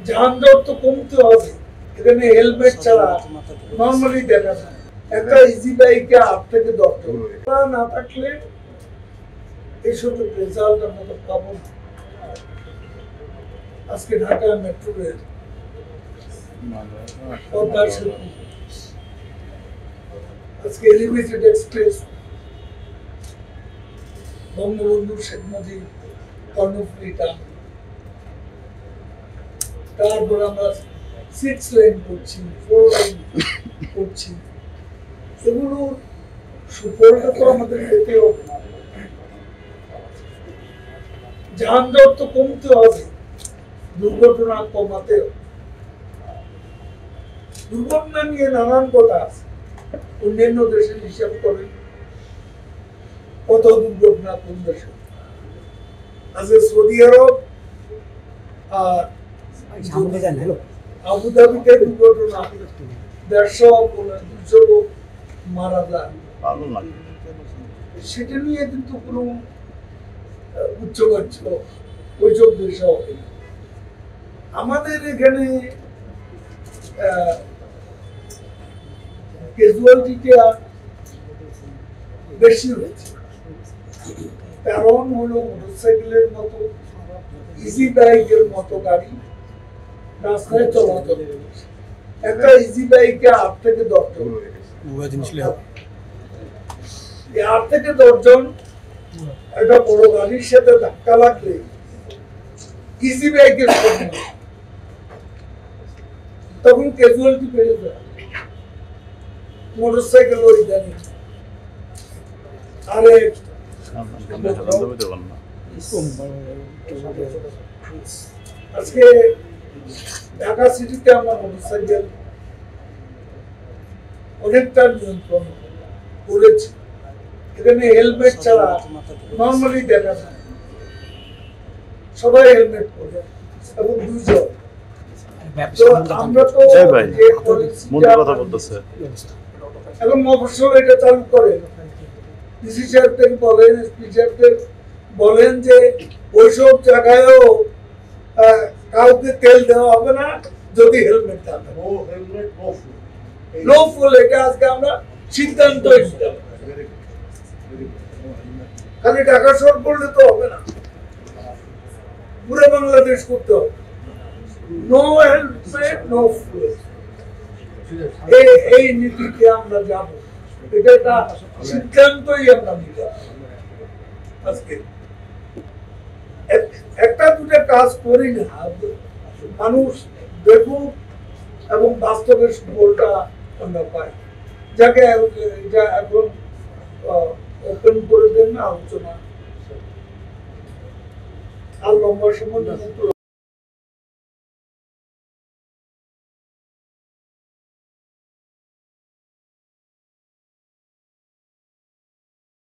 যানজট তো কমতে হবে। এখানে হেলমেট ছাড়া নর্মালি দেখা যায় একটা ইজি বাইকে 8 থেকে 10 জন না থাকলে এইসবের রেজাল্ট আমরা তো পাবো না। আজকে ঢাকা মেট্রো রেল পদ্মার সেতু, আজকে elevated express, Bangabandhu Sheikh Mujib Karnaphuli turn, তারপর আমরা 6 লাইন করছি, 4 লাইন করছি। এগুলোর সুফলটা তো আমাদের পেতে হবে। যানজট তো কমতে হবে, দুর্ঘটনা কমাতে হবে। দুর্ঘটনা নিয়ে নানান কথা আছে, অন্যান্য দেশের হিসাব করেন কত দুর্ঘটনা কোন দেশে। আজকে সৌদি আরব আর আবুধাবিতে দুর্ঘটনা 150-200 লোক মারা যায়। সেটা নিয়ে কিন্তু কোনো উচ্চবাচ্য ওইসব দেশে হবে না। আমাদের এখানে ক্যাজুয়ালিটিটা বেশি হয়েছে, কারণ হলো মোটরসাইকেলের মতো ইজি বাইকের মতো গাড়ি রাস্তায় চলাচল। একটা ইজি বাইকে 8 থেকে 10 জন, 8 থেকে 10 জন একটা বড় গাড়ির সাথে ধাক্কা লাগলে ইজি বাইকের তখন ক্যাজুয়ালিটি বেড়ে যায়। মোটরসাইকেল ওই জানি আরে আজকে ঢাকা সিটিতে আমরা মোটরসাইকেল অনেকটা নিয়ন্ত্রণ করেছি। এখানে হেলমেট ছাড়া নর্মালি দেখা যায় সবাই হেলমেট পরে এবং 2 জন। আমরা তো এখন মফস্বল এটা চালু করে ডিসি সাহেবদের বলেন, এসপি সাহেবদের বলেন যে ওইসব জায়গায়ও কাউকে তেল দেওয়া হবে না যদি হেলমেট থাকে। নো ফুল এটা আজকে আমরা সিদ্ধান্ত নিলাম। খালি ঢাকা শহর করলে তো হবে না, পুরো বাংলাদেশ করতে হবে। নো হেলমেট নো ফুল, এই নীতিতে আমরা যাব। এটা একটা সিদ্ধান্তই আমরা নিলাম আজকে। একটা দুটা কাজ করি না, মানুষ দেখুক এবং বাস্তবের সুফলটা আমরা পাই। যাকে এটা এখন ওপেন করে দেন না আলোচনা আর লম্বা সময়